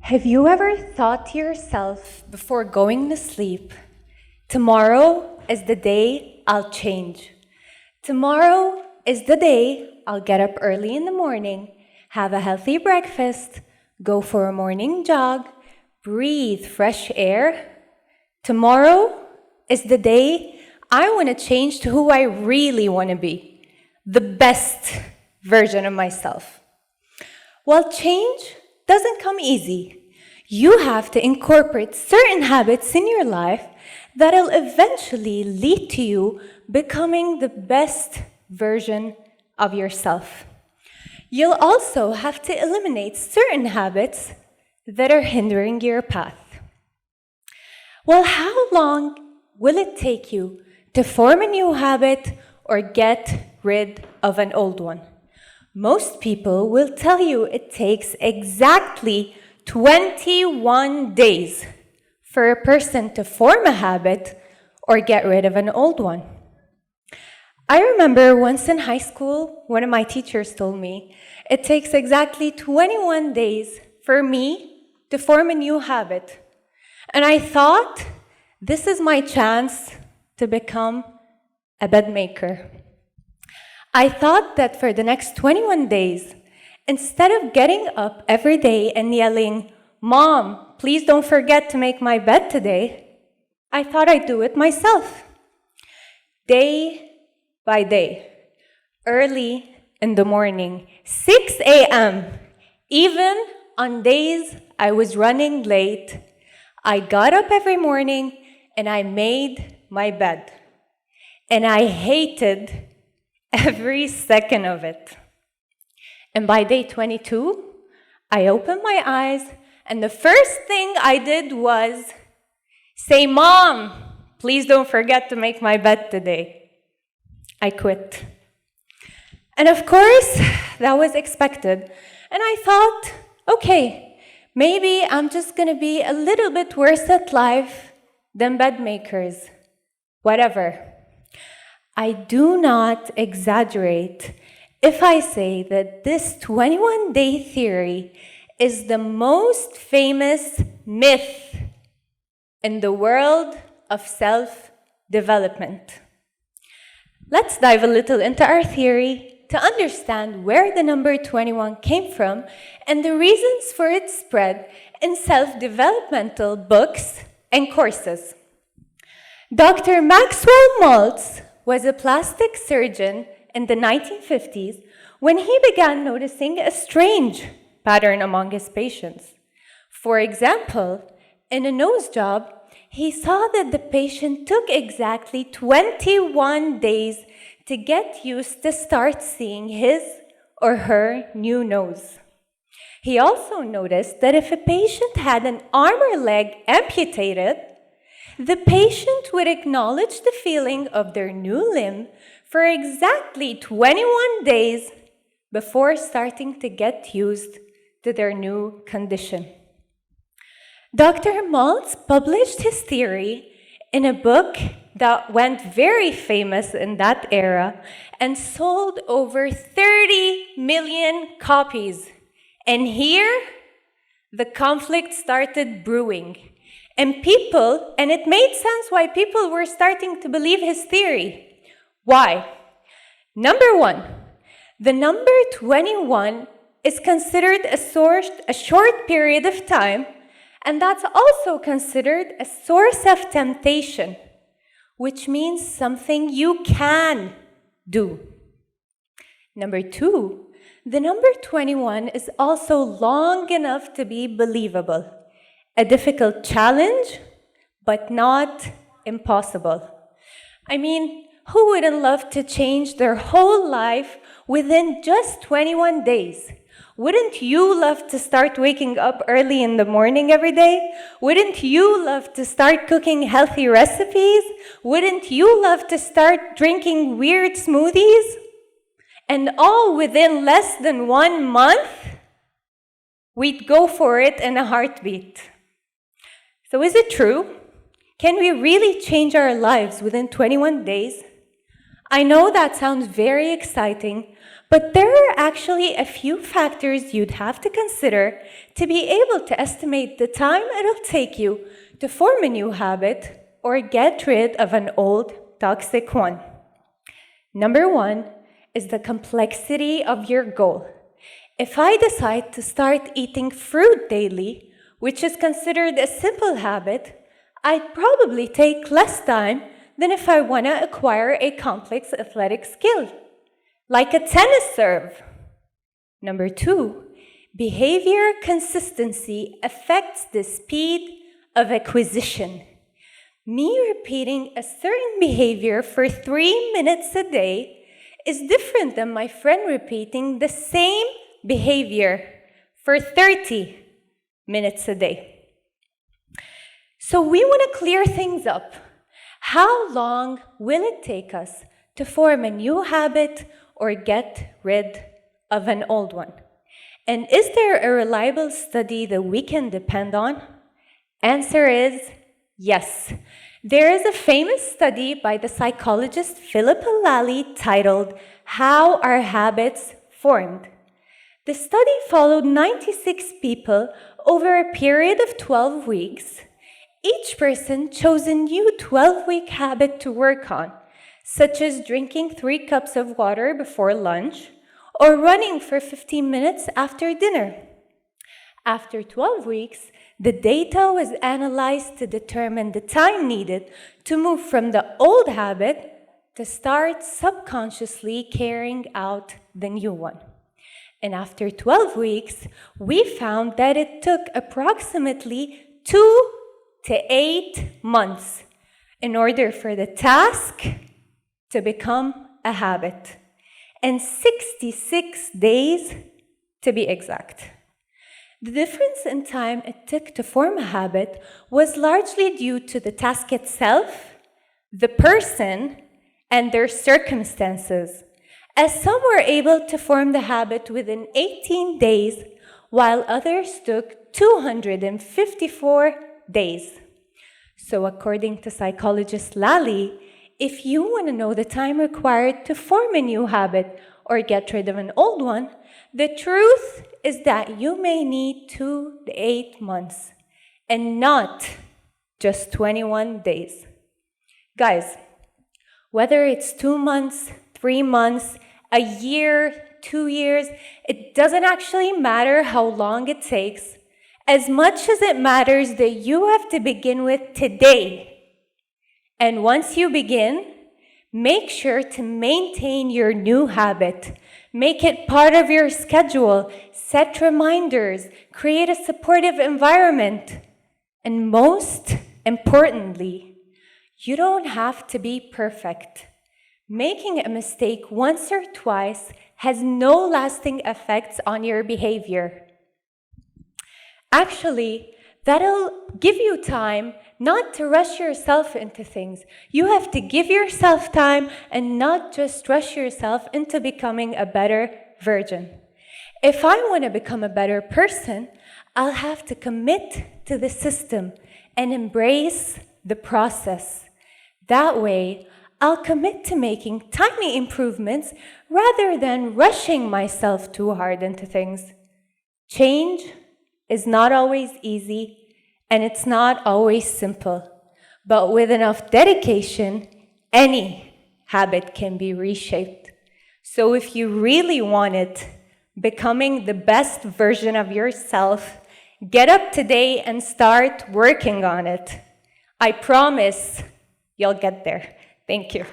Have you ever thought to yourself before going to sleep, tomorrow is the day I'll change. Tomorrow is the day I'll get up early in the morning, have a healthy breakfast, go for a morning jog, breathe fresh air. Tomorrow is the day I want to change to who I really want to be, the best version of myself. Well, change doesn't come easy. You have to incorporate certain habits in your life that'll eventually lead to you becoming the best version of yourself. You'll also have to eliminate certain habits that are hindering your path. Well, how long will it take you to form a new habit or get rid of an old one? Most people will tell you it takes exactly 21 days for a person to form a habit or get rid of an old one. I remember once in high school, one of my teachers told me it takes exactly 21 days for me to form a new habit. And I thought, this is my chance to become a bed maker. I thought that for the next 21 days, instead of getting up every day and yelling, "Mom, please don't forget to make my bed today," I thought I'd do it myself. Day by day, early in the morning, 6 a.m., even on days I was running late, I got up every morning and I made my bed. And I hated every second of it. And by day 22, I opened my eyes, and the first thing I did was say, "Mom, please don't forget to make my bed today." I quit. And of course, that was expected. And I thought, okay, maybe I'm just going to be a little bit worse at life than bed makers. Whatever. I do not exaggerate if I say that this 21-day theory is the most famous myth in the world of self-development. Let's dive a little into our theory to understand where the number 21 came from and the reasons for its spread in self-developmental books and courses. Dr. Maxwell Maltz was a plastic surgeon in the 1950s when he began noticing a strange pattern among his patients. For example, in a nose job, he saw that the patient took exactly 21 days to get used to start seeing his or her new nose. He also noticed that if a patient had an arm or leg amputated, the patient would acknowledge the feeling of their new limb for exactly 21 days before starting to get used to their new condition. Dr. Maltz published his theory in a book that went very famous in that era and sold over 30 million copies. And here, the conflict started brewing. And it made sense why people were starting to believe his theory. Why? Number one, the number 21 is considered a short period of time, and that's also considered a source of temptation, which means something you can do. Number two, the number 21 is also long enough to be believable. A difficult challenge, but not impossible. I mean, who wouldn't love to change their whole life within just 21 days? Wouldn't you love to start waking up early in the morning every day? Wouldn't you love to start cooking healthy recipes? Wouldn't you love to start drinking weird smoothies? And all within less than 1 month? We'd go for it in a heartbeat. So is it true? Can we really change our lives within 21 days? I know that sounds very exciting, but there are actually a few factors you'd have to consider to be able to estimate the time it'll take you to form a new habit or get rid of an old toxic one. Number one is the complexity of your goal. If I decide to start eating fruit daily, which is considered a simple habit, I'd probably take less time than if I want to acquire a complex athletic skill, like a tennis serve. Number two, behavior consistency affects the speed of acquisition. Me repeating a certain behavior for 3 minutes a day is different than my friend repeating the same behavior for 30 minutes a day. So we want to clear things up. How long will it take us to form a new habit or get rid of an old one? And is there a reliable study that we can depend on? Answer is yes. There is a famous study by the psychologist Philip Lally titled How Are Habits Formed? The study followed 96 people over a period of 12 weeks. Each person chose a new 12-week habit to work on, such as drinking 3 cups of water before lunch or running for 15 minutes after dinner. After 12 weeks, the data was analyzed to determine the time needed to move from the old habit to start subconsciously carrying out the new one. And after 12 weeks, we found that it took approximately 2 to 8 months in order for the task to become a habit, and 66 days to be exact. The difference in time it took to form a habit was largely due to the task itself, the person, and their circumstances, as some were able to form the habit within 18 days, while others took 254 days. So according to psychologist Lally, if you want to know the time required to form a new habit or get rid of an old one, the truth is that you may need 2 to 8 months and not just 21 days. Guys, whether it's 2 months, 3 months, a year, 2 years, it doesn't actually matter how long it takes, as much as it matters that you have to begin with today. And once you begin, make sure to maintain your new habit. Make it part of your schedule. Set reminders. Create a supportive environment. And most importantly, you don't have to be perfect. Making a mistake once or twice has no lasting effects on your behavior. Actually, that'll give you time not to rush yourself into things. You have to give yourself time and not just rush yourself into becoming a better version. If I want to become a better person, I'll have to commit to the system and embrace the process. That way, I'll commit to making tiny improvements rather than rushing myself too hard into things. Change is not always easy, and it's not always simple. But with enough dedication, any habit can be reshaped. So if you really want it, becoming the best version of yourself, get up today and start working on it. I promise you'll get there. Thank you.